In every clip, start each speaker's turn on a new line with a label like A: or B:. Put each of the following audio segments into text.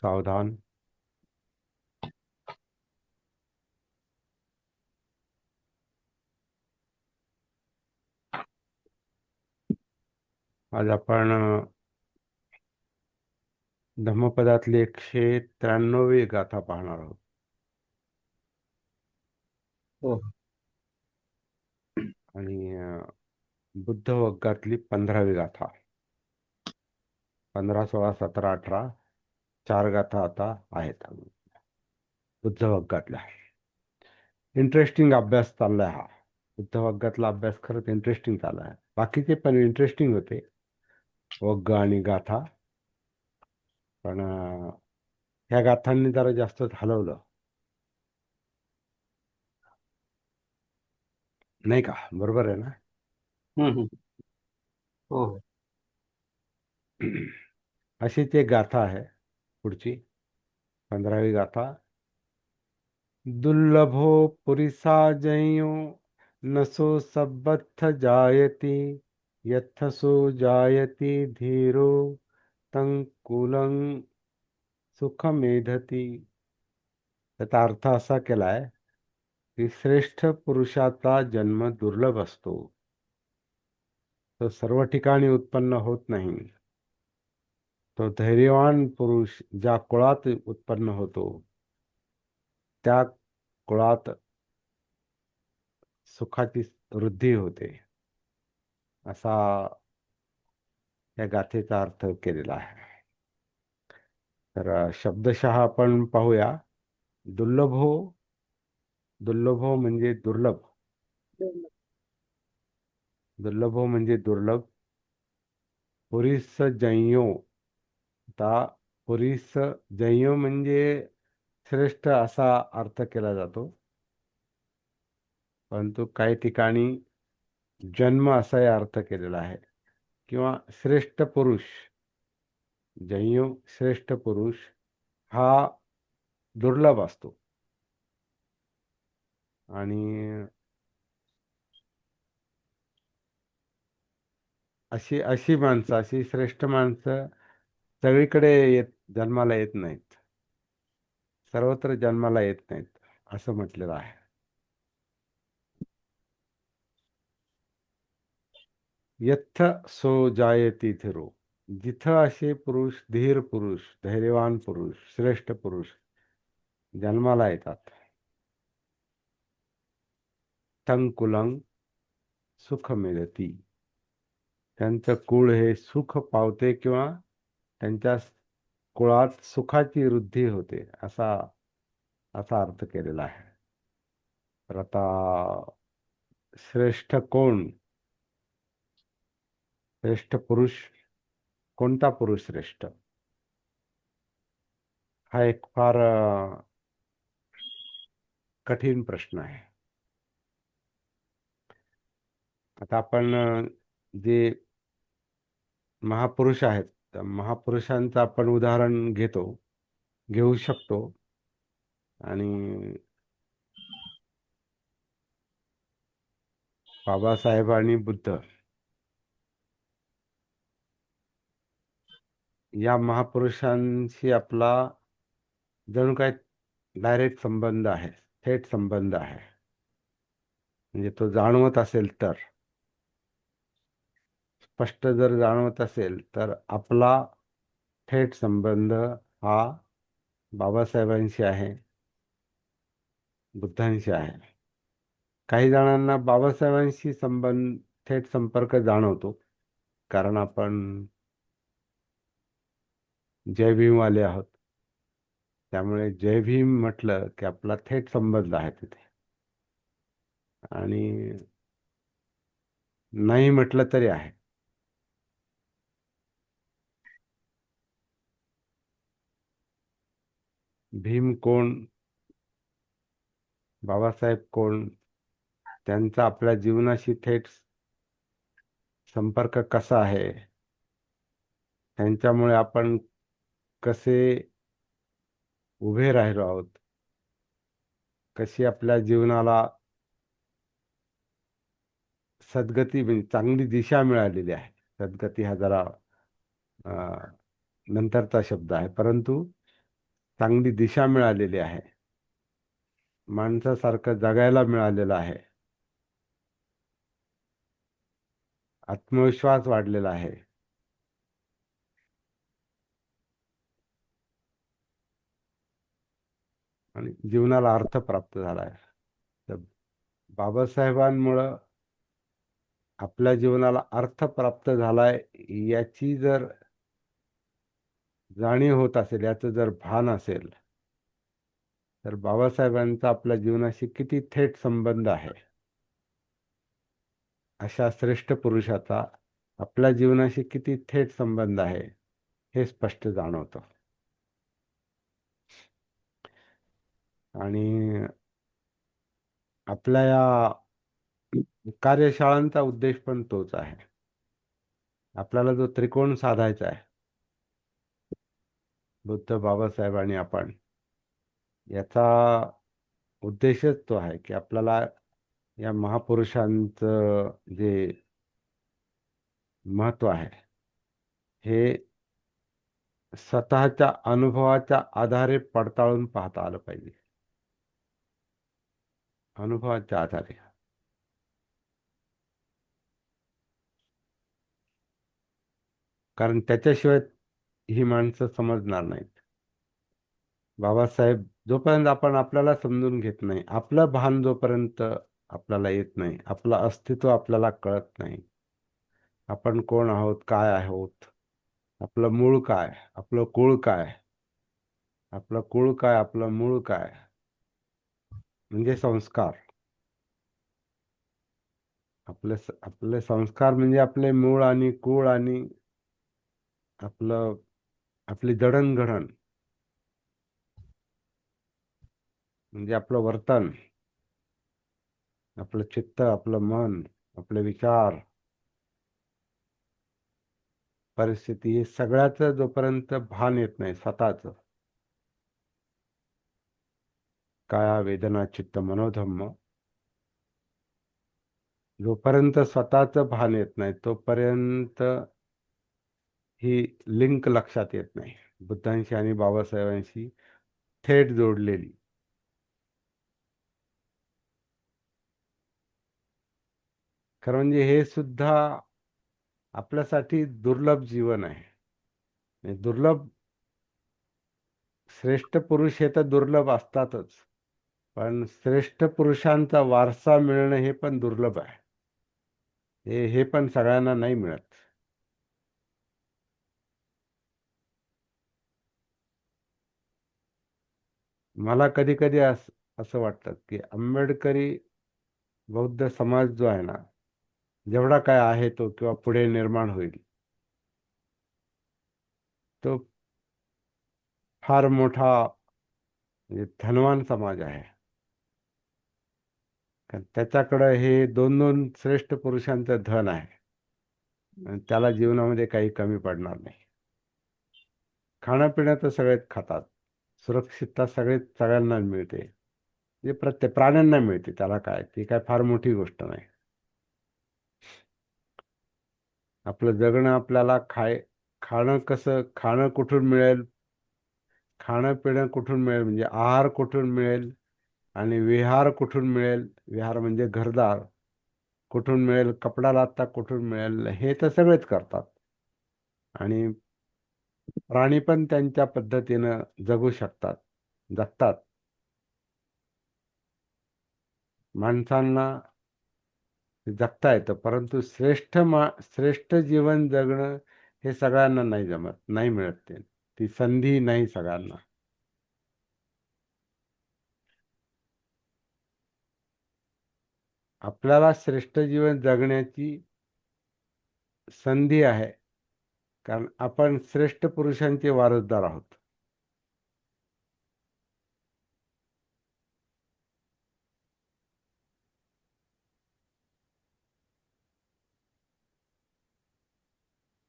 A: सावधान। आज आपण धम्मपदातली 193वी गाथा पाहणार आहोत.
B: हो.
A: आणि बुद्ध वग्गातली 15वी गाथा. 15, 16, 17, 18 4 गाथा आता आहेत बुद्ध वग्गातल्या. इंटरेस्टिंग अभ्यास चाललाय हा. बुद्ध वग्गातला अभ्यास खरंच इंटरेस्टिंग चाललाय. बाकीचे पण इंटरेस्टिंग होते, वग्ग आणि गाथा. पण ह्या गाथांनी जरा जास्त हलवलं, नाही का? बरोबर आहे ना?
B: हम्म. हो हो.
A: अशीच एक गाथा आहे पुढची, 15वी गाथा. दुर्लभो पुरिसा जयो नसो सबथ जायति यत्थसो जायति धीरो तंकुलं सुखमेधती. त्याचा अर्थ असा केलाय की श्रेष्ठ पुरुषाचा जन्म दुर्लभ असतो. तो सर्व ठिकाणी उत्पन्न होत नाही. तो धैर्यवान पुरुष ज्या कुळात उत्पन्न होतो त्या कुळात सुखाची वृद्धी होते, असा या गाथेचा अर्थ केलेला आहे. तर शब्दशः आपण पाहूया. दुर्लभो. दुर्लभो म्हणजे दुर्लभ. दुर्लभो म्हणजे दुर्लभ. पुरीस जयो. आता पुरीस जयो म्हणजे श्रेष्ठ असा अर्थ केला जातो, परंतु काही ठिकाणी जन्म असाही अर्थ केलेला आहे, किंवा श्रेष्ठ पुरुष. जयो श्रेष्ठ पुरुष हा दुर्लभ असतो. आणि अशी अशी माणसं, अशी श्रेष्ठ माणसं सगळीकडे जन्माला येत नाहीत, सर्वत्र जन्माला येत नाहीत, असं म्हटलेलं आहे. यत्थ सो जायती धीरो. जिथं असे पुरुष, धीर पुरुष, धैर्यवान पुरुष, श्रेष्ठ पुरुष जन्माला येतात, तंकुलं सुख मिळती. त्यांचं कुळ हे सुख पावते, किंवा त्यांच्या कुळात सुखाची वृद्धी होते, असा असा अर्थ केलेला आहे. तर आता श्रेष्ठ कोण? श्रेष्ठ पुरुष कोणता? पुरुष श्रेष्ठ हा एक फार कठीण प्रश्न आहे. आता आपण जे महापुरुष आहेत त्या महापुरुषांचं आपण उदाहरण घेऊ शकतो. आणि बाबासाहेब आणि बुद्ध या महापुरुषांशी आपला जणू काय डायरेक्ट संबंध आहे, थेट संबंध आहे. म्हणजे तो जाणवत असेल तर, स्पष्ट जर जाणवत असेल तर आपला थेट संबंध हा बाबासाहेबांशी आहे, बुद्धांशी आहे. काही जणांना बाबासाहेबांशी थेट संपर्क जाणवतो, कारण आपण जय भीमवाले आहोत. त्यामुळे जय भीम म्हटलं की आपला थेट संबंध आहे तिथे. आणि नाही म्हटलं तरी आहे. भीम कोण, बाबासाहेब कोण, त्यांचा आपल्या जीवनाशी थेट संपर्क कसा आहे, त्यांच्यामुळे आपण कसे उभे राहिलो आहोत, कशी आपल्या जीवनाला सद्गती, म्हणजे चांगली दिशा मिळालेली आहे. सद्गती हा जरा नंतरचा शब्द आहे, परंतु चांगली दिशा मिळालेली आहे, माणसासारखं जगायला मिळालेलं आहे, आत्मविश्वास वाढलेला आहे, आणि जीवनाला अर्थ प्राप्त झाला आहे. तर बाबासाहेबांमुळं आपल्या जीवनाला अर्थ प्राप्त झालाय याची जर जाणीव होत असेल, याचं जर भान असेल, तर बाबासाहेबांचा आपल्या जीवनाशी किती थेट संबंध आहे, अशा श्रेष्ठ पुरुषाचा आपल्या जीवनाशी किती थेट संबंध आहे, हे स्पष्ट जाणवतं. आणि आपल्या या कार्यशाळांचा उद्देश पण तोच आहे. आपल्याला जो त्रिकोण साधायचा आहे, बुद्ध, बाबासाहेब आणि आपण, याचा उद्देशच तो आहे की आपल्याला या महापुरुषांचं जे महत्व आहे, हे स्वतःच्या अनुभवाच्या आधारे पडताळून पाहता आलं पाहिजे. अनुभवाच्या आधारे. कारण त्याच्याशिवाय ही माणसं समजणार नाहीत. बाबासाहेब, जोपर्यंत आपण आपल्याला समजून घेत नाही, आपलं भान जोपर्यंत आपल्याला येत नाही, आपलं अस्तित्व आपल्याला कळत नाही, आपण कोण आहोत, काय आहोत, आपलं मूळ काय, आपलं कुळ काय, आपलं कुळ काय, आपलं मूळ काय, म्हणजे संस्कार. आपले संस्कार म्हणजे आपले मूळ आणि कुळ आणि आपलं आपली जडणघडण, म्हणजे आपलं वर्तन, आपलं चित्त, आपलं मन, आपले विचार, परिस्थिती, हे सगळ्याचं जोपर्यंत भान येत नाही स्वतःच, काया वेदना चित्त मनोधम्म, जोपर्यंत स्वतःच भान येत नाही तोपर्यंत ही लिंक लक्षात येत नाही बुद्धांशी आणि बाबासाहेबांशी थेट जोडलेली. खरं म्हणजे हे सुद्धा आपल्यासाठी दुर्लभ जीवन आहे. दुर्लभ, श्रेष्ठ पुरुष हे तर दुर्लभ असतातच, पण श्रेष्ठ पुरुषांचा वारसा मिळणं हे पण दुर्लभ आहे. हे पण सगळ्यांना नाही मिळत. मला कधी कधी असं वाटतं की आंबेडकरी बौद्ध समाज जो आहे ना, जेवढा काय आहे तो किंवा पुढे निर्माण होईल, तो फार मोठा, म्हणजे धनवान समाज आहे. कारण त्याच्याकडं हे दोन दोन श्रेष्ठ पुरुषांचं धन आहे, आणि त्याला जीवनामध्ये काही कमी पडणार नाही. खाणं तर सगळेच खातात, सुरक्षितता सगळ्यांना मिळते, जे प्रत्येक प्राण्यांना मिळते, त्याला काय, ती काय फार मोठी गोष्ट नाही. आपलं जगणं आपल्याला खाणं कुठून मिळेल, खाणं पिणं कुठून मिळेल, म्हणजे आहार कुठून मिळेल, आणि विहार कुठून मिळेल, विहार म्हणजे घरदार कुठून मिळेल, कपडा लत्ता कुठून मिळेल, हे तर सगळेच करतात. आणि प्राणी पण त्यांच्या पद्धतीनं जगू शकतात, जगतात. माणसांना जगता येतं, परंतु श्रेष्ठ जीवन जगणं हे सगळ्यांना नाही जमत, नाही मिळत ते, ती संधी नाही सगळ्यांना. आपल्याला श्रेष्ठ जीवन जगण्याची संधी आहे, कारण आपण श्रेष्ठ पुरुषांचे वारसदार आहोत.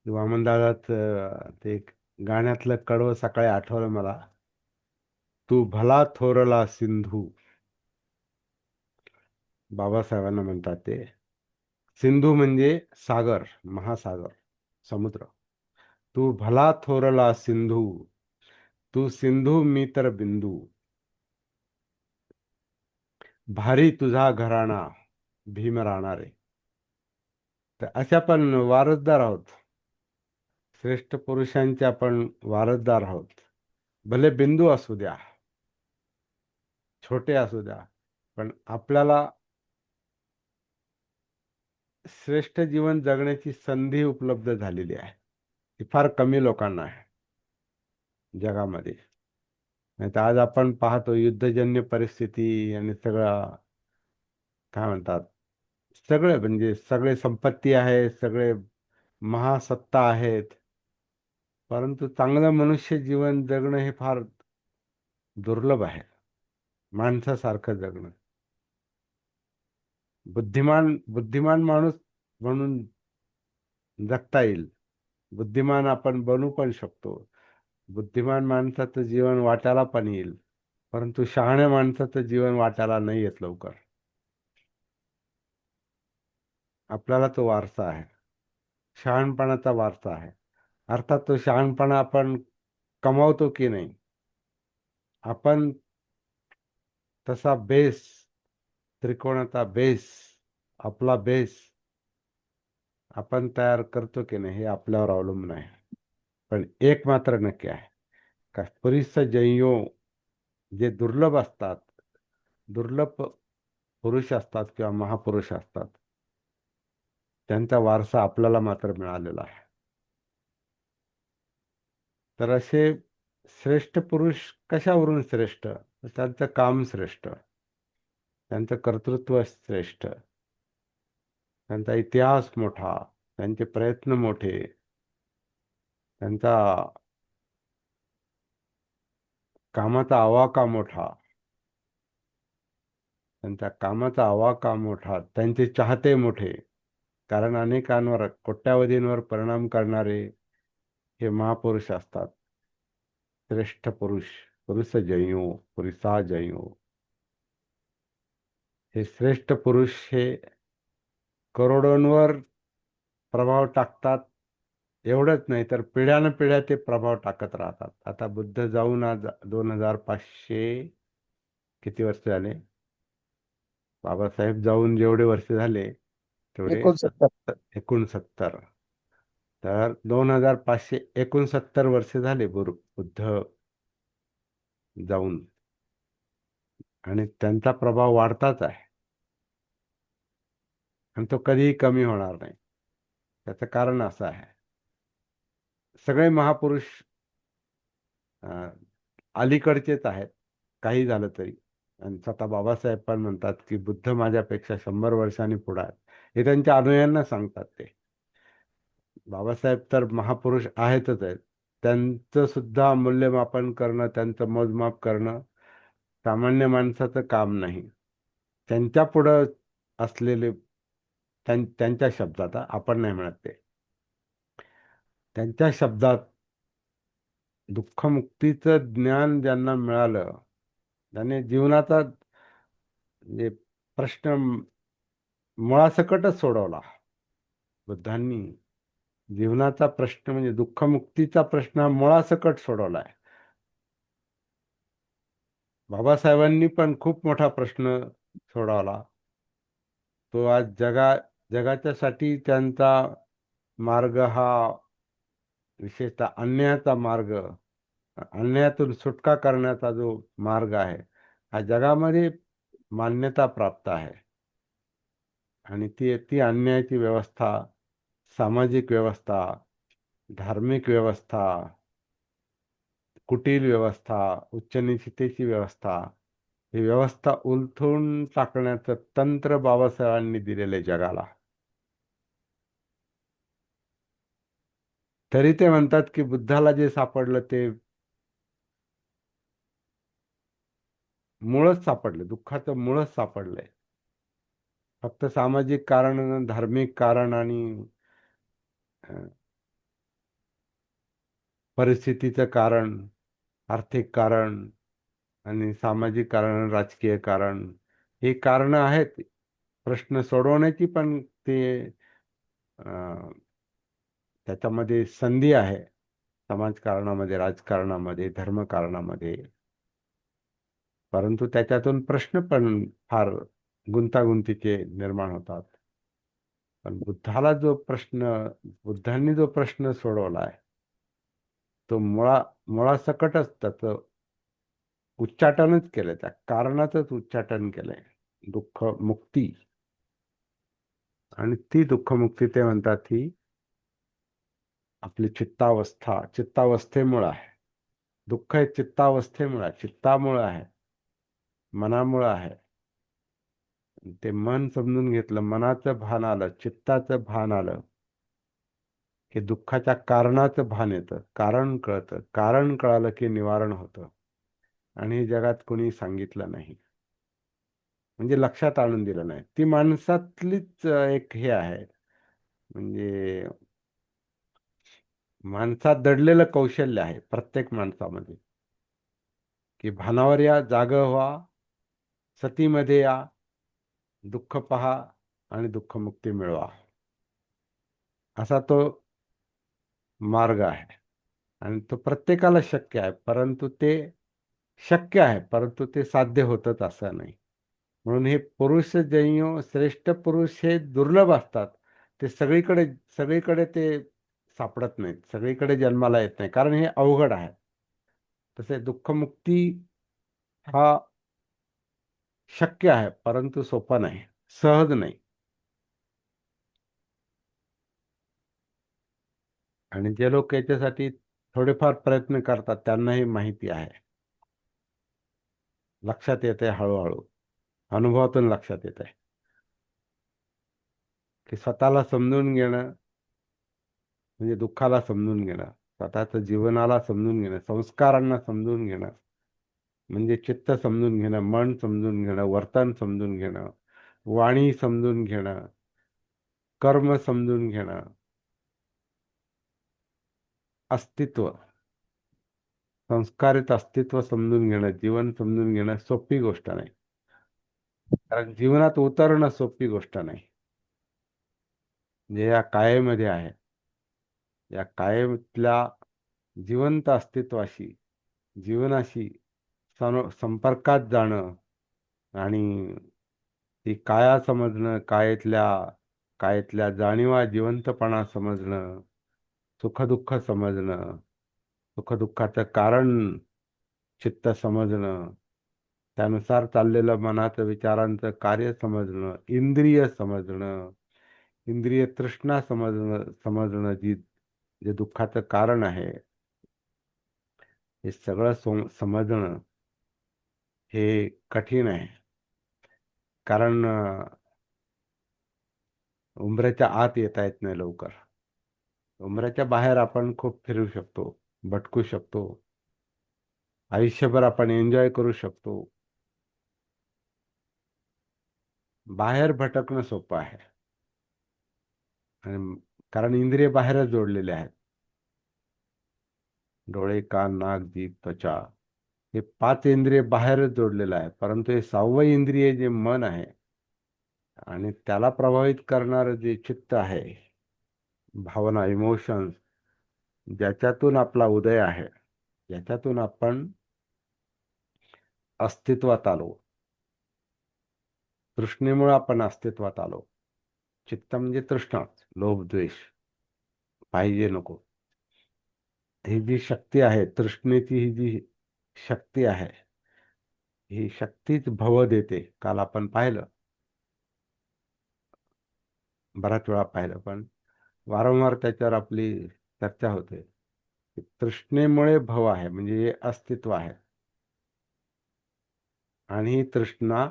A: वामनदादाच ते एक गाण्यातलं कडवं सकाळी आठवलं मला. तू भला थोरला सिंधू, बाबासाहेबांना म्हणतात ते. सिंधू म्हणजे सागर, महासागर, समुद्र. तू भला थोरला सिंधू, तू सिंधू मी तर बिंदू, भारी तुझा घराणा भीम राहणारे. तर अशा आपण वारसदार आहोत. श्रेष्ठ पुरुषांचे आपण वारसदार आहोत. भले बिंदू असू द्या, छोटे असू द्या, पण आपल्याला श्रेष्ठ जीवन जगण्याची संधी उपलब्ध झालेली आहे. ही फार कमी लोकांना आहे जगामध्ये. नाही तर आज आपण पाहतो युद्धजन्य परिस्थिती आणि सगळं काय म्हणतात, सगळे म्हणजे सगळे संपत्ती आहे, सगळे महासत्ता आहेत, परंतु चांगलं मनुष्य जीवन जगणं हे फार दुर्लभ आहे. माणसासारखं जगणं. बुद्धिमान बुद्धिमान माणूस म्हणून जगता येईल. बुद्धिमान आपण बनू पण शकतो. बुद्धिमान माणसाचं जीवन वाटायला पण येईल. परंतु शहाण्या माणसाचं जीवन वाटायला नाही येत लवकर. आपल्याला तो वारसा आहे. शहाणपणाचा वारसा आहे. अर्थात तो शहाणपणा आपण कमावतो की नाही, आपण तसा बेस, त्रिकोणाचा बेस, आपला बेस आपण तयार करतो की नाही हे आपल्यावर अवलंबून आहे. पण एक मात्र नक्की आहे का पुरुष जइयो जे दुर्लभ असतात, दुर्लभ पुरुष असतात किंवा महापुरुष असतात, त्यांचा वारसा आपल्याला मात्र मिळालेला आहे. तर असे श्रेष्ठ पुरुष कशावरून श्रेष्ठ? तर त्यांचं काम श्रेष्ठ, त्यांचं कर्तृत्व श्रेष्ठ, त्यांचा इतिहास मोठा, त्यांचे प्रयत्न मोठे, त्यांचा कामाचा आवाका मोठा, त्यांच्या कामाचा आवाका मोठा, त्यांचे चाहते मोठे. कारण अनेकांवर, कोट्यावधींवर परिणाम करणारे हे महापुरुष असतात. श्रेष्ठ पुरुष, पुरुष जइयो, पुरुषा जइयो. हे श्रेष्ठ पुरुष हे करोडोंवर प्रभाव टाकतात. एवढंच नाही तर पिढ्यानपिढ्या ते प्रभाव टाकत राहतात. आता बुद्ध जाऊन आज 2500 किती वर्ष झाले? बाबासाहेब जाऊन जेवढे वर्ष झाले तेवढे
B: 69.
A: 69. तर 2569 वर्ष झाले बुद्ध जाऊन, आणि त्यांचा प्रभाव वाढताच आहे आणि तो कधीही कमी होणार नाही. त्याचं कारण असं आहे, सगळे महापुरुष अं, अलीकडचेच आहेत काही झालं तरी. आणि स्वतः बाबासाहेब पण म्हणतात की बुद्ध माझ्यापेक्षा 100 वर्षांनी पुढे आहेत. हे त्यांच्या अनुयायांना सांगतात ते. बाबासाहेब तर महापुरुष आहेतच आहेत. त्यांचं सुद्धा मूल्यमापन करणं, त्यांचं मोजमाप करणं सामान्य माणसाचं काम नाही. त्यांच्या पुढं असलेले त्यांच्या शब्दात, आपण नाही म्हणत ते, त्यांच्या शब्दात दुःखमुक्तीचं ज्ञान ज्यांना मिळालं, त्याने जीवनाचा म्हणजे प्रश्न मुळासकटच सोडवला. बुद्धांनी जीवनाचा प्रश्न म्हणजे दुःखमुक्तीचा प्रश्न हा मुळासकट सोडवलाय. बाबासाहेबांनी पण खूप मोठा प्रश्न सोडवला. तो आज जगाच्यासाठी त्यांचा मार्ग हा विशेषतः अन्यायाचा मार्ग, अन्यायातून सुटका करण्याचा जो मार्ग आहे, हा जगामध्ये मान्यता प्राप्त आहे. आणि ती ती अन्यायाची व्यवस्था, सामाजिक व्यवस्था, धार्मिक व्यवस्था, कुटील व्यवस्था, उच्चनीचतेची व्यवस्था, ही व्यवस्था उलथून टाकण्याचं तंत्र बाबासाहेबांनी दिलेले जगाला. तरी ते म्हणतात की बुद्धाला जे सापडलं ते मूळच सापडलं, दुःखाचं मूळच सापडलंय. फक्त सामाजिक कारण, धार्मिक कारण आणि परिस्थितीचं कारण, आर्थिक कारण आणि सामाजिक कारण, राजकीय कारण, ही कारणं आहेत प्रश्न सोडवण्याची. पण ते त्याच्यामध्ये संधी आहे. समाजकारणामध्ये, राजकारणामध्ये, धर्मकारणामध्ये. परंतु त्याच्यातून प्रश्न पण फार गुंतागुंतीचे निर्माण होतात. पण बुद्धांनी जो प्रश्न सोडवलाय तो मुळासकटच त्याचं उच्चाटनच केलंय, त्या कारणाचंच उच्चाटन केलंय, दुःख मुक्ती. आणि ती दुःखमुक्ती ते म्हणतात ही आपली चित्तावस्थेमुळे आहे. दुःख हे चित्तामुळे आहे, मनामुळे आहे. ते मन समजून घेतलं, मनाचं भान आलं, चित्ताचं भान आलं, की दुःखाच्या कारणाचं भान येतं, कारण कळतं. कारण कळालं की निवारण होतं. आणि हे जगात कोणी सांगितलं नाही, म्हणजे लक्षात आणून दिलं नाही. ती माणसातलीच एक हे आहे, म्हणजे माणसात दडलेलं कौशल्य आहे प्रत्येक माणसामध्ये, की भानावर या, जागं व्हा, सतीमध्ये या, दुःख पहा आणि दुःखमुक्ती मिळवा. असा तो मार्ग आहे. आणि तो प्रत्येकाला शक्य आहे, परंतु ते साध्य होतच असं नाही. म्हणून हे पुरुष जैयो श्रेष्ठ पुरुष हे दुर्लभ असतात. ते सगळीकडे सगळीकडे ते सापडत नाहीत, सगळीकडे जन्माला येत नाही, कारण हे अवघड आहे. तसे दुःखमुक्ती हा शक्य आहे, परंतु सोपा नाही, सहज नाही. आणि जे लोक याच्यासाठी थोडेफार प्रयत्न करतात त्यांनाही माहिती आहे, लक्षात येते हळूहळू, अनुभवातून लक्षात येते, की स्वतःला समजून घेणं म्हणजे दुःखाला समजून घेणं, स्वतःच्या जीवनाला समजून घेणं, संस्कारांना समजून घेणं, म्हणजे चित्त समजून घेणं, मन समजून घेणं, वर्तन समजून घेणं, वाणी समजून घेणं, कर्म समजून घेणं, अस्तित्व, संस्कारित अस्तित्व समजून घेणं, जीवन समजून घेणं सोपी गोष्ट नाही. कारण जीवनात उतरणं सोपी गोष्ट नाही. जे या कायेमध्ये आहे, या कायेतल्या जिवंत अस्तित्वाशी, जीवनाशी संपर्कात जाणं आणि ती काया समजणं, कायेतल्या जाणीवा, जिवंतपणा समजणं, सुखदुःख समजणं, सुखदुःखाचं कारण चित्त समजणं, त्यानुसार चाललेलं मनाचं, विचारांचं कार्य समजणं, इंद्रिय समजणं, इंद्रिय तृष्णा समजणं जे दुःखाचं कारण आहे, हे सगळं समजणं हे कठीण आहे. कारण उंबऱ्याच्या आत येता येत नाही लवकर. उंबऱ्याच्या बाहेर आपण खूप फिरू शकतो, भटकू शकतो, आयुष्यभर आपण एन्जॉय करू शकतो. बाहेर भटकणं सोपं आहे, आणि कारण इंद्रिय बाहेरच जोडलेले आहेत. डोळे, कान, नाक, जीभ, त्वचा, हे 5 इंद्रिय बाहेरच जोडलेलं आहे. परंतु हे 6वं इंद्रिय जे मन आहे, आणि त्याला प्रभावित करणारं जे चित्त आहे, भावना, इमोशन्स, ज्याच्यातून आपला उदय आहे, ज्याच्यातून आपण अस्तित्वात आलो, तृष्णेमुळे आपण अस्तित्वात आलो. चित्त म्हणजे तृष्णा, लोभ, द्वेष, पाहिजे नको, ही जी शक्ती आहे, तृष्णेची ही जी शक्ती आहे, ही शक्तीच भव देते. काल आपण पाहिलं, बराच वेळा पाहिलं, पण वारंवार त्याच्यावर आपली चर्चा होते. तृष्णेमुळे भव आहे, म्हणजे हे अस्तित्व आहे. आणि ही तृष्णा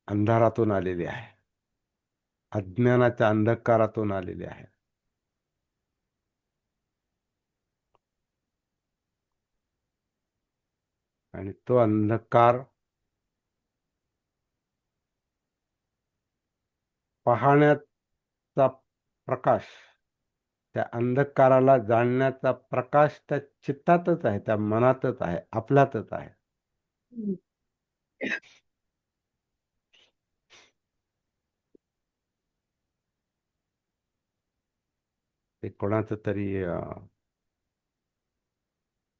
A: अंधारातून आलेली आहे, अज्ञानाच्या अंधकारातून आलेली आहे. आणि तो अंधकार पाहण्याचा प्रकाश, त्या अंधकाराला जाणण्याचा प्रकाश त्या चित्तातच आहे, त्या मनातच आहे, आपल्यातच आहे. ते कोणाचं तरी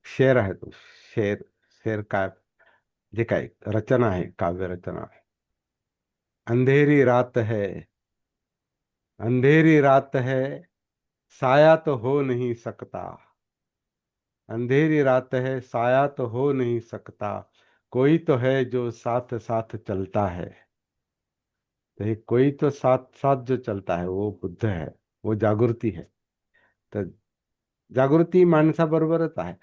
A: शेर आहे तो. शेर. शेर काय, जे काय रचना आहे, काव्य रचना आहे. अंधेरी रात है, अंधेरी रात है, साया तो हो नहीं सकता। अंधेरी रात है, साया तो हो नहीं सकता, कोई तो है जो साथ साथ चलता है। तो हे कोई तो साथ साथ जो चलता है वो बुद्ध है, वो जागृती है. तर जागृती माणसाबरोबरच आहे,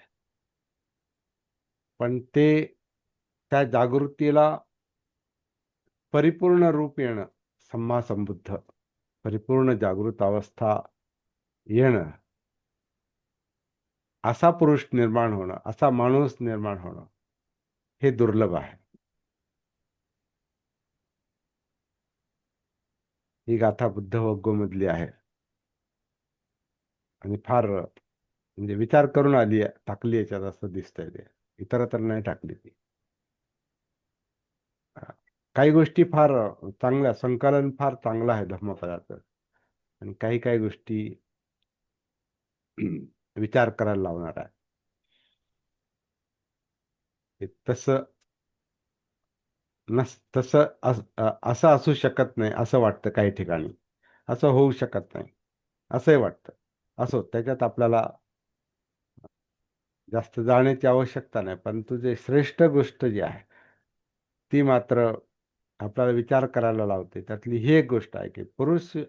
A: पण ते त्या जागृतीला परिपूर्ण रूप येणं, सम्मा संबुद्ध परिपूर्ण जागृत अवस्था येणं, असा पुरुष निर्माण होणं, असा माणूस निर्माण होणं, हे दुर्लभ आहे. ही गाथा बुद्ध वग्गोमधली आहे आणि फार म्हणजे विचार करून आली टाकली याच्यात असं दिसतंय. ते इतर तर नाही टाकली ती. काही गोष्टी फार चांगल्या, संकलन फार चांगलं आहे धर्मपदाचं, आणि काही काही गोष्टी विचार करायला लावणार आहे. हे तसं तसं असं असू शकत नाही असं वाटतं काही ठिकाणी. असं होऊ शकत नाही असंही वाटतं. असो, त्याच्यात आपल्याला जास्त जाण्याची आवश्यकता नाही, परंतु जे श्रेष्ठ गोष्ट जी आहे ती मात्र आपल्याला विचार करायला लावते. त्यातली ही एक गोष्ट आहे की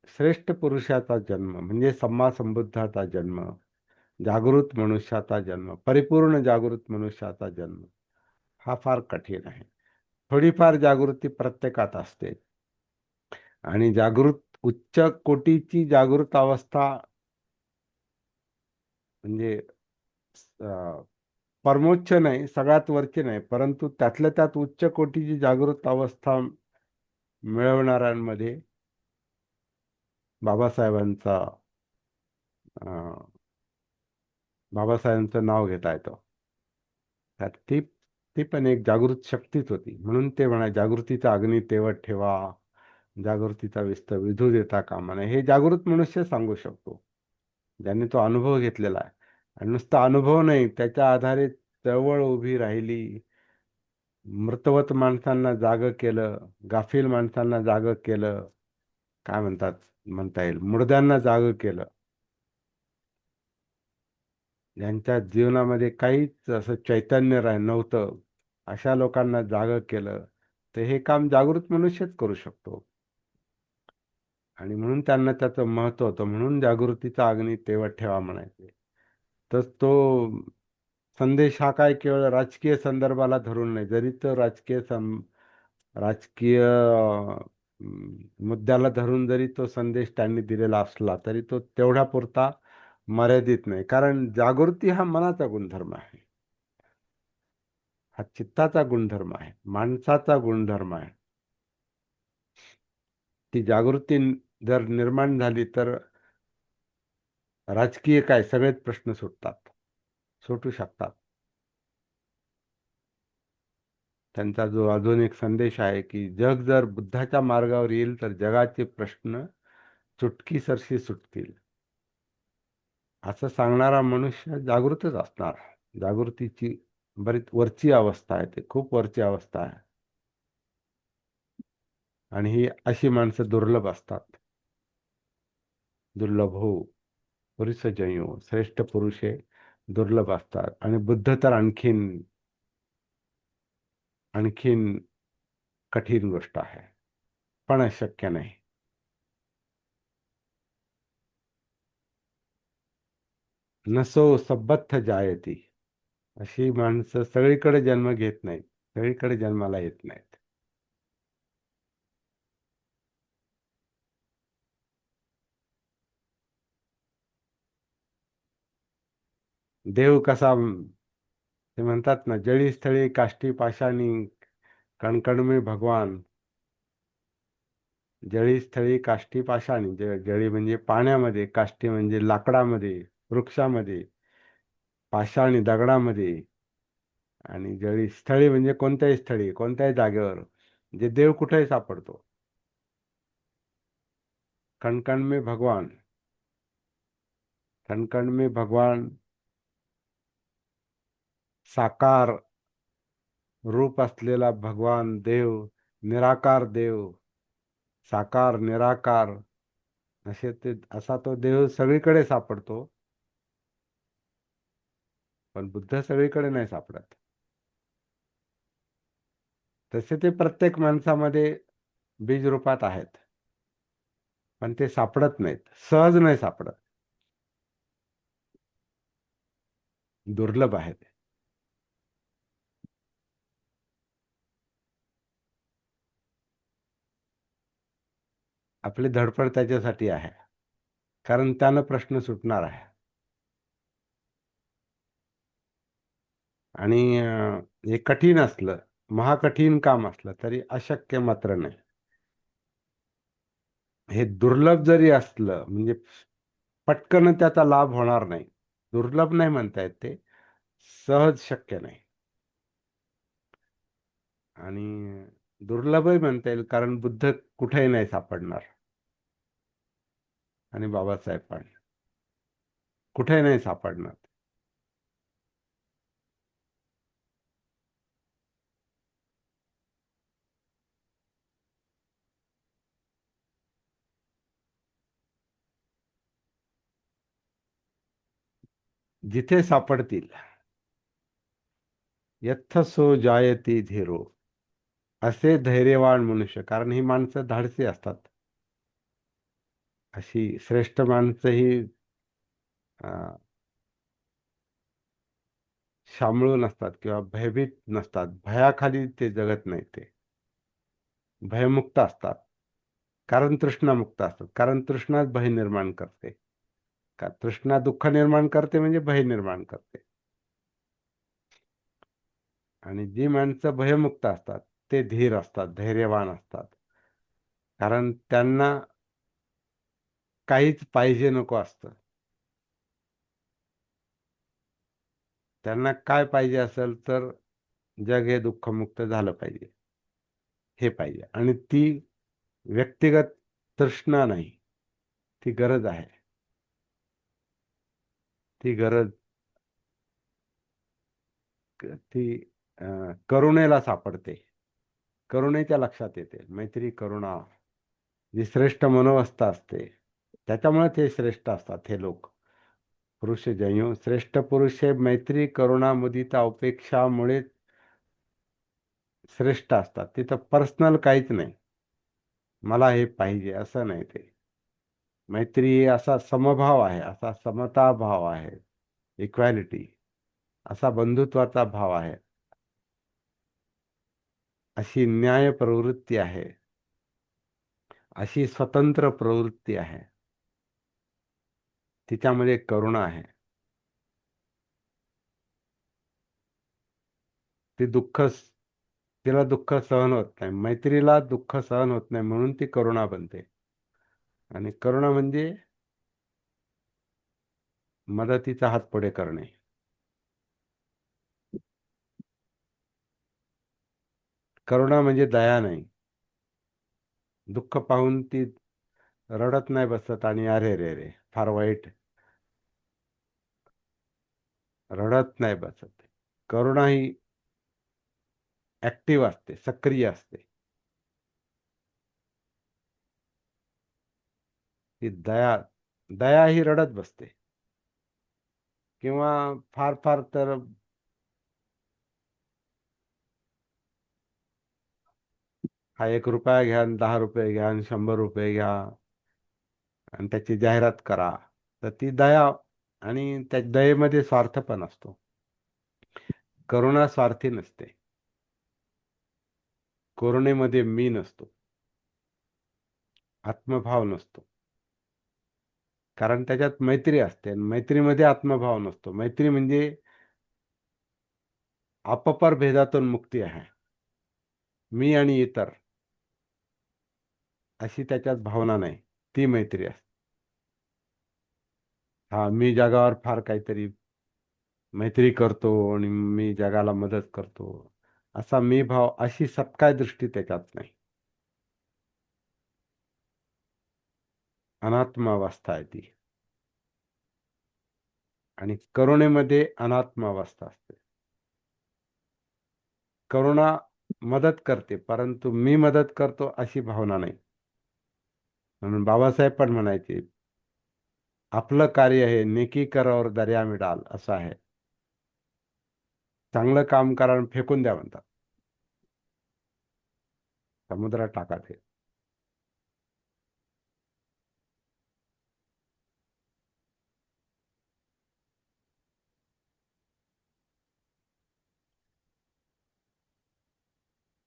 A: श्रेष्ठ पुरुषाचा जन्म म्हणजे सम्मा संबुद्धाचा जन्म, जागृत मनुष्याचा जन्म, परिपूर्ण जागृत मनुष्याचा जन्म हा फार कठीण आहे. थोडीफार जागृती प्रत्येकात असते, आणि उच्च कोटीची जागृत अवस्था म्हणजे परमोच्च नाही, सगळ्यात वरची नाही, परंतु त्यातल्या त्यात उच्च कोटीची जागृत अवस्था मिळवणाऱ्यांमध्ये बाबासाहेबांचा बाबासाहेबांचं नाव घेता येतं. त्यात ती ती पण एक जागृत शक्तीच होती. म्हणून ते म्हणा, जागृतीचा अग्नी तेवत ठेवा, जागृतीचा विस्तार विझू देता कामा नये. हे जागृत मनुष्य सांगू शकतो, ज्यांनी तो अनुभव घेतलेला आहे. आणि नुसता अनुभव नाही, त्याच्या आधारे चळवळ उभी राहिली, मृतवत माणसांना जाग केलं, गाफील माणसांना जाग केलं, काय म्हणता येईल, मुर्द्यांना जाग केलं, ज्यांच्या जीवनामध्ये काहीच असं चैतन्य नव्हतं अशा लोकांना जाग केलं. तर हे काम जागृत मनुष्यच करू शकतो, आणि म्हणून त्यांना त्याचं महत्व होतं. म्हणून जागृतीचा अग्नी तेवत ठेवा म्हणायचे. तर तो संदेश हा काय केवळ राजकीय संदर्भाला धरून नाही, जरी तो राजकीय मुद्द्याला धरून जरी तो संदेश त्यांनी दिलेला असला, तरी तो तेवढ्या पुरता मर्यादित नाही. कारण जागृती हा मनाचा गुणधर्म आहे, हा चित्ताचा गुणधर्म आहे, माणसाचा गुणधर्म आहे. ती जागृती जर निर्माण झाली तर राजकीय काय सगळेच प्रश्न सुटू शकतात. त्यांचा जो अजून एक संदेश आहे की जग जर बुद्धाच्या मार्गावर येईल तर जगाचे प्रश्न चुटकीसरशी सुटतील. असं सांगणारा मनुष्य जागृतच असणार. जागृतीची बरीच वरची अवस्था आहे, ते खूप वरची अवस्था आहे, आणि ही अशी माणसं दुर्लभ असतात. दुर्लभ हो पुरुष जयो, श्रेष्ठ पुरुषे दुर्लभ असतात. आणि बुद्ध तर आणखीन आणखीन कठीण गोष्ट आहे, पण शक्य नाही. नसो सबत्थ जायती, अशी माणसं सगळीकडे जन्म घेत नाहीत, सगळीकडे जन्माला येत नाहीत. देव कसा, ते म्हणतात ना, जळी स्थळी काष्टी पाषाणी कणकणमे भगवान. जळी स्थळी काष्टी पाषाणी, जळी म्हणजे पाण्यामध्ये, काष्टी म्हणजे लाकडामध्ये, वृक्षामध्ये, पाषाणी दगडामध्ये, आणि जळी स्थळी म्हणजे कोणत्याही स्थळी, कोणत्याही जागेवर, जे देव कुठेही सापडतो. कणकण में भगवान. कण में भगवान साकार रूप असलेला भगवान देव, निराकार देव, साकार निराकार असा तो देव सगळीकडे सापडतो. पण बुद्ध सगळीकडे नाही सापडत. तसे ते प्रत्येक माणसामध्ये बीज रूपात आहेत, पण ते सापडत नाहीत, सहज नाही सापडत, दुर्लभ आहेत. आपली धडपड त्याच्यासाठी आहे, कारण त्यानं प्रश्न सुटणार आहे. आणि हे कठीण असलं, महाकठीण काम असलं तरी अशक्य मात्र नाही. हे दुर्लभ जरी असलं म्हणजे पटकन त्याचा लाभ होणार नाही. दुर्लभ नाही म्हणता येत, ते सहज शक्य नाही. आणि दुर्लभही म्हणता येईल, कारण बुद्ध कुठेही नाही सापडणार, आणि बाबासाहेब पण कुठे नाही सापडणार. जिथे सापडतील, यत्थ सो जायती धीरो, असे धैर्यवान मनुष्य. कारण ही माणसं धाडसी असतात. अशी श्रेष्ठ माणसं ही शामळून असतात किंवा भयभीत नसतात. भयाखाली ते जगत नाही. ते भयमुक्त असतात, कारण तृष्णामुक्त असतात. कारण तृष्णाच भय निर्माण करते. का तृष्णा दुःख निर्माण करते, म्हणजे भय निर्माण करते. आणि जी माणसं भयमुक्त असतात ते धीर असतात, धैर्यवान असतात. कारण त्यांना काहीच पाहिजे नको असतं. त्यांना काय पाहिजे असेल तर जग हे दुःखमुक्त झालं पाहिजे, हे पाहिजे. आणि ती व्यक्तिगत तृष्णा नाही, ती गरज आहे. ती गरज ती करुणेला सापडते, करुणेच्या लक्षात येते. मैत्री करुणा जी श्रेष्ठ मनोवस्था असते, त्याच्यामुळे ते श्रेष्ठ असतात. हे लोक पुरुष जयो श्रेष्ठ पुरुष हे मैत्री करुणा मुदिता उपेक्षामुळे श्रेष्ठ असतात. तिथं पर्सनल काहीच नाही, मला हे पाहिजे असं नाही. ते मैत्री असा समभाव आहे, असा समता भाव आहे, इक्वॅलिटी, असा बंधुत्वाचा भाव आहे, अशी न्याय प्रवृत्ती आहे, अशी स्वतंत्र प्रवृत्ती आहे. तिच्यामध्ये करुणा आहे. ती तिला दुःख सहन होत नाही. मैत्रीला दुःख सहन होत नाही, म्हणून ती करुणा बनते. आणि करुणा म्हणजे मदतीचा हात पुढे करणे. करुणा म्हणजे दया नाही. दुःख पाहून ती रडत नाही बसत आणि अरे रे रे फार वाईट, रडत नाही बसत. करुणा ही ऍक्टिव्ह असते, सक्रिय असते. ती दया दया ही रडत बसते. किंवा फार फार तर हा 1 रुपया घ्या, 10 रुपये घ्या, आणि 100 रुपये घ्या, आणि त्याची जाहिरात करा. तर ती दया, आणि त्या दयेमध्ये स्वार्थ पण असतो. करुणा स्वार्थी नसते. करुणेमध्ये मी नसतो, आत्मभाव नसतो. कारण त्याच्यात मैत्री असते, आणि मैत्रीमध्ये आत्मभाव नसतो. मैत्री म्हणजे अपपर भेदातून मुक्ती आहे. मी आणि इतर अशी त्याच्यात भावना नाही, ती मैत्री असते. हा, मी जगावर फार काहीतरी मैत्री करतो आणि मी जगाला मदत करतो, असा मी भाव, अशी सत्काय दृष्टी त्याच्यात नाही. अनात्म अवस्था आहे ती. आणि करुणेमध्ये अनात्म अवस्था असते. करुणा मदत करते, परंतु मी मदत करतो अशी भावना नाही. म्हणून बाबासाहेब पण म्हणायचे, आपलं कार्य हे नेकी कर और दर्या में डाल, असं आहे. चांगलं काम करा आणि फेकून द्या म्हणतात, समुद्रात टाका ते.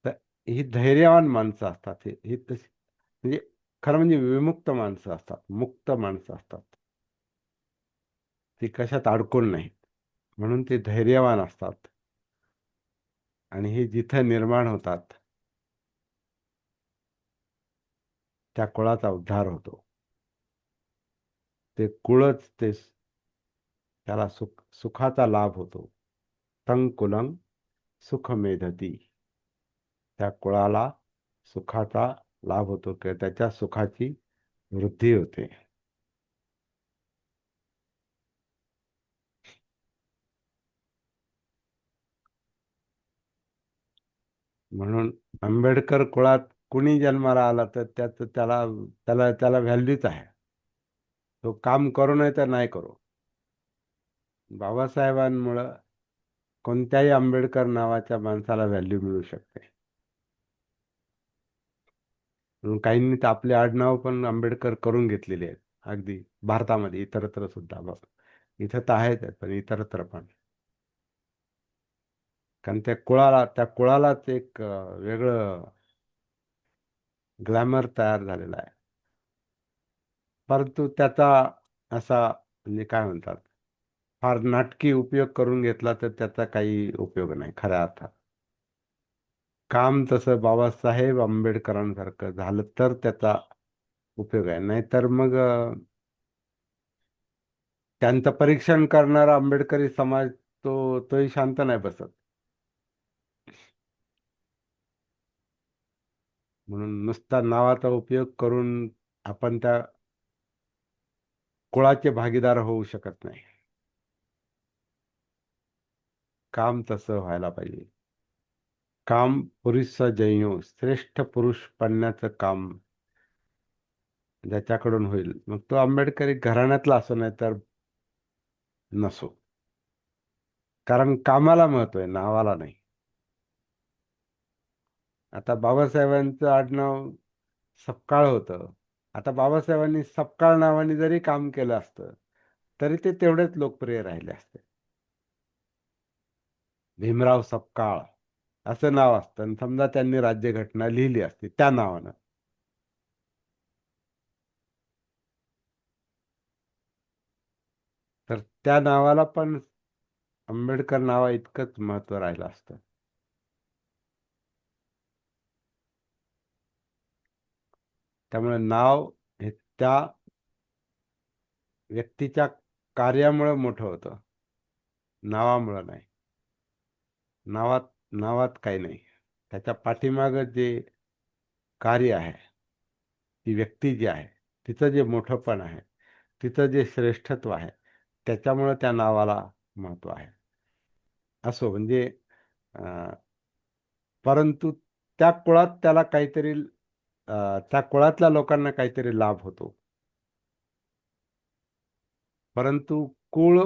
A: तर ही धैर्यवान माणसं असतात. ही तशी म्हणजे खरं म्हणजे विमुक्त माणसं असतात, मुक्त माणसं असतात. ती कशात अडकून नाहीत, म्हणून ते धैर्यवान असतात. आणि हे जिथं निर्माण होतात त्या कुळाचा उद्धार होतो. ते कुळच त्याला सुखाचा लाभ होतो. तं कुलं सुख मेधती. त्या कुळाला सुखाचा लाभ होतो किंवा त्याच्या सुखाची वृद्धी होते. म्हणून आंबेडकर कुळात कुणी जन्माला आला तर त्याला त्याला त्याला व्हॅल्यूच आहे. तो काम करू नये तर नाही करू. बाबासाहेबांमुळं कोणत्याही आंबेडकर नावाच्या माणसाला व्हॅल्यू मिळू शकते. म्हणून काहींनी तर आपले आडनाव पण आंबेडकर करून घेतलेले आहेत. अगदी भारतामध्ये इतरत्र सुद्धा बघ, इथं तर आहेच आहे, पण इतरत्र पण. कारण त्या कुळालाच एक वेगळं ग्लॅमर तयार झालेला आहे. परंतु त्याचा असा म्हणजे काय म्हणतात, फार नाटकी उपयोग करून घेतला तर त्याचा काही उपयोग नाही खऱ्या अर्थात. काम तसं बाबासाहेब आंबेडकरांसारखं झालं तर त्याचा उपयोग आहे. नाहीतर मग त्यांचं परीक्षण करणारा आंबेडकरी समाज तोही शांत नाही बसत. म्हणून नुसता नावाचा उपयोग करून आपण त्या कुळाचे भागीदार होऊ शकत नाही. काम तसं व्हायला पाहिजे. काम पुरुष जयो, श्रेष्ठ पुरुष बनण्याचं काम ज्याच्याकडून होईल, मग तो आंबेडकरी घराण्यातला असो नाही तर नसो. कारण कामाला महत्व आहे, नावाला नाही. आता बाबासाहेबांचं आडनाव सपकाळ होतं. आता बाबासाहेबांनी सपकाळ नावाने जरी काम केलं असतं तरी ते तेवढेच लोकप्रिय राहिले असते. भीमराव सपकाळ असं नाव असतं आणि समजा त्यांनी राज्यघटना लिहिली असती त्या नावानं, तर त्या नावाला पण आंबेडकर नावा इतकंच महत्व राहिलं असतं. त्यामुळे नाव हे त्या व्यक्तीच्या कार्यामुळे मोठं होतं, नावामुळं नाही. नावात नावात काही नाही. त्याच्या पाठीमागं जे कार्य आहे, ती व्यक्ती जी आहे, तिचं जे मोठंपण आहे, तिचं जे श्रेष्ठत्व आहे, त्याच्यामुळं त्या नावाला महत्व आहे. असो म्हणजे परंतु त्या कुळात त्याला काहीतरी त्या कुळातल्या लोकांना काहीतरी लाभ होतो. परंतु कुळ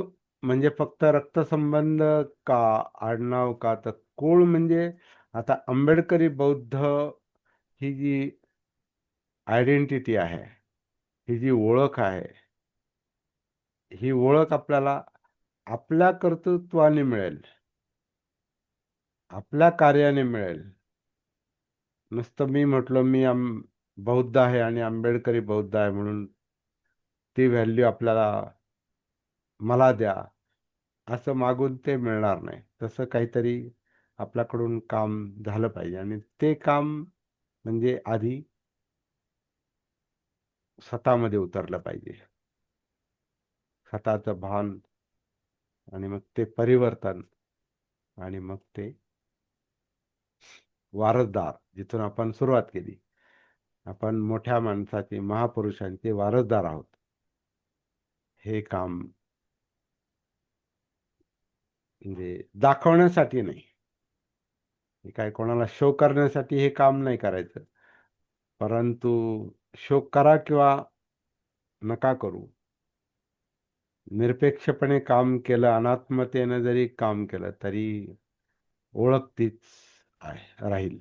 A: म्हणजे फक्त रक्तसंबंध का, आडनाव का, तर कुळ म्हणजे आता आंबेडकरी बौद्ध ही जी आयडेंटिटी आहे, ही जी ओळख आहे, ही ओळख आपल्याला आपल्या कर्तृत्वाने मिळेल, आपल्या कार्याने मिळेल. नुसतं मी म्हटलं मी बौद्ध आहे आणि आंबेडकरी बौद्ध आहे म्हणून ती व्हॅल्यू आपल्याला मला द्या असं मागून ते मिळणार नाही. तसं काहीतरी आपल्याकडून काम झालं पाहिजे आणि ते काम म्हणजे आधी स्वतःमध्ये उतरलं पाहिजे. स्वतःचं भान आणि मग ते परिवर्तन आणि मग ते वारसदार, जिथून आपण सुरुवात केली. आपण मोठ्या माणसाचे, महापुरुषांचे वारसदार आहोत. हे काम म्हणजे दाखवण्यासाठी नाही, हे काय कोणाला शो करण्यासाठी हे काम नाही करायचं. परंतु शो करा किंवा नका करू, निरपेक्षपणे काम केलं, अनात्मतेनं जरी काम केलं तरी ओळख तीच आहे, राहील.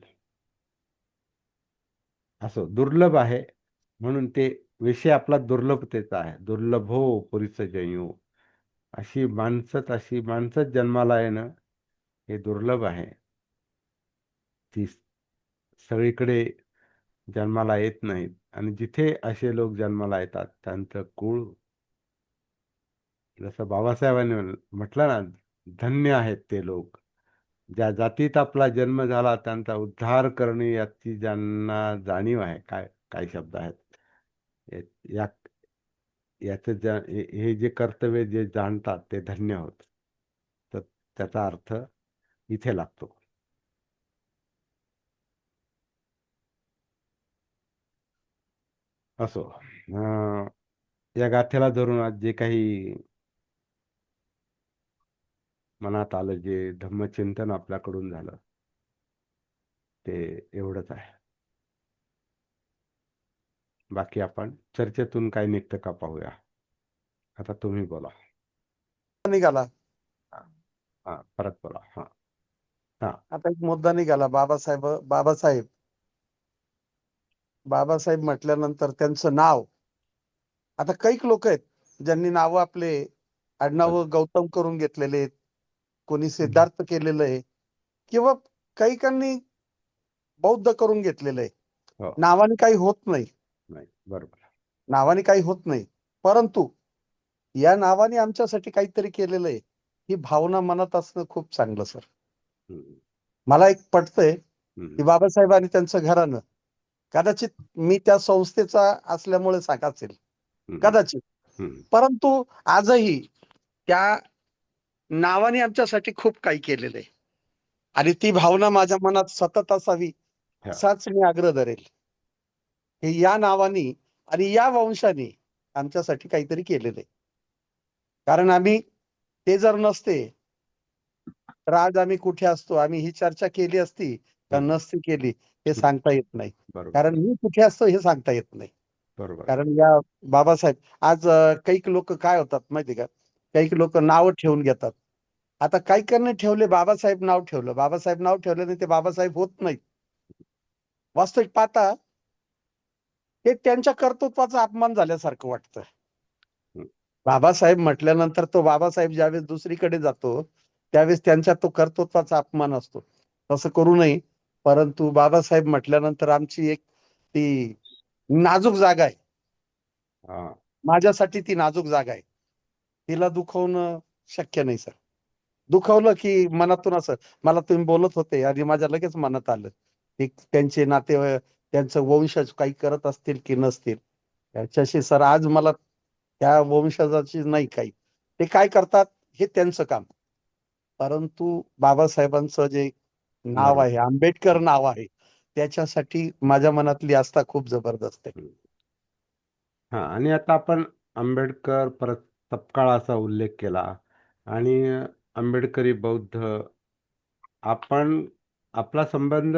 A: असं दुर्लभ आहे म्हणून ते विषय आपला दुर्लभतेचा आहे. दुर्लभो पुरीच जयो, अशी माणसंच जन्माला येणं हे दुर्लभ आहे. ती सगळीकडे जन्माला येत नाहीत, आणि जिथे असे लोक जन्माला येतात त्यांचं कुळ, जसं बाबासाहेबांनी म्हटलं ना, धन्य आहेत ते लोक ज्या जातीत आपला जन्म झाला, त्यांचा उद्धार करणे याची ज्यांना जाणीव आहे. काय काय शब्द आहेत या याचं हे जे कर्तव्य जे जाणतात ते धन्य होत. तर त्याचा अर्थ इथे लागतो. असो, या गाथेला धरून आज जे काही मनात आलं, जे धम्मचिंतन आपल्याकडून झालं, ते एवढंच आहे. बाकी आपण चर्चेतून काय निघतं का पाहूया. आता तुम्ही बोला.
C: निघाला.
A: हा, परत बोला. हा हा
C: आता एक मुद्दा निघाला. बाबासाहेब म्हटल्यानंतर त्यांचं नाव, आता कैक लोक आहेत ज्यांनी नाव आपले आडनाव गौतम करून घेतलेले आहेत, कोणी सिद्धार्थ केलेलं आहे, किंवा कैकांनी बौद्ध करून घेतलेलं आहे.
A: हो.
C: नावाने काही होत नाही,
A: नाही, बरोबर.
C: नावाने काही होत नाही, परंतु या नावाने आमच्यासाठी काहीतरी केलेलं आहे, ही भावना मनात असणं खूप चांगलं सर. मला एक पटतंय की बाबासाहेब आणि त्यांचं घराणं, कदाचित मी त्या संस्थेचा असल्यामुळे सांगा असेल, कदाचित, परंतु आजही त्या नावाने आमच्यासाठी खूप काही केलेलं आहे, आणि ती भावना माझ्या मनात सतत असावी असाच मी आग्रह धरेल. हे या नावाने आणि या वंशाने आमच्यासाठी काहीतरी केलेलं आहे. कारण आम्ही ते जर नसते तर आज आम्ही कुठे असतो, आम्ही ही चर्चा केली असती का नसती केली हे सांगता येत नाही. कारण मी कुठे असतो हे सांगता येत नाही.
A: बरोबर.
C: कारण या बाबासाहेब, आज काही लोक काय होतात माहिती का, काही लोक नाव ठेवून घेतात. आता काही ठेवले, बाबासाहेब नाव ठेवलं, बाबासाहेब नाव ठेवल्याने ते बाबासाहेब होत नाहीत. वास्तविक पाहता हे त्यांच्या कर्तृत्वाचा अपमान झाल्यासारखं वाटतं. बाबासाहेब म्हटल्यानंतर तो बाबासाहेब ज्यावेळेस दुसरीकडे जातो त्यावेळेस त्यांच्या तो कर्तृत्वाचा अपमान असतो. तसं करू नये, परंतु बाबासाहेब म्हटल्यानंतर आमची एक ती नाजूक जागा आहे. माझ्यासाठी ती नाजूक जागा आहे, तिला दुखवणं शक्य नाही सर. दुखवलं की मनातून असं, मला तुम्ही बोलत होते आणि माझ्या लगेच मनात आलं की त्यांचे नातेवाईक, त्यांचं वंशज काही करत असतील की नसतील, त्याच्याशी सर आज मला त्या वंशजाची नाही काही, ते काय करतात हे त्यांचं काम. परंतु बाबासाहेबांचं जे नाव आहे, आंबेडकर नाव आहे, त्याच्यासाठी माझ्या मनातली आस्था खूप जबरदस्त आहे.
A: हा, आणि आता आपण आंबेडकर परत तत्काळाचा उल्लेख केला, आणि आंबेडकरी बौद्ध, आपण आपला संबंध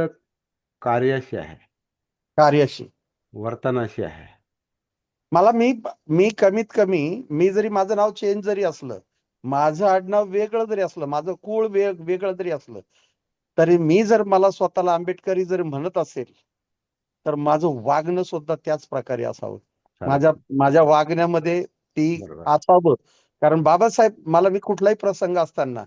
A: कार्याशी आहे,
C: कार्याशी,
A: वर्तनाशी आहे.
C: मला मी कमीत कमी, मी जरी माझं नाव चेंज जरी असलं, माझं आडनाव वेगळं जरी असलं, माझं कुळ वेगळं जरी असलं, तरी मी जर मला स्वतःला आंबेडकरी जरी म्हणत असेल तर माझं वागणं सुद्धा त्याच प्रकारे असावं. माझ्या वागण्यामध्ये ती असावं. कारण बाबासाहेब, मला मी कुठलाही प्रसंग असताना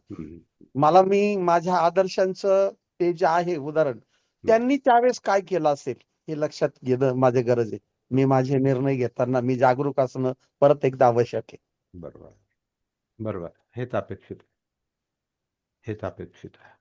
C: मी माझ्या आदर्शांचं ते जे आहे उदाहरण, त्यांनी त्यावेळेस काय केलं असेल हे लक्षात घेणं माझे गरज आहे. मी माझे निर्णय घेताना मी जागरूक असणं परत एकदा आवश्यक आहे.
A: बरोबर, बरोबर. हेच अपेक्षित आहे.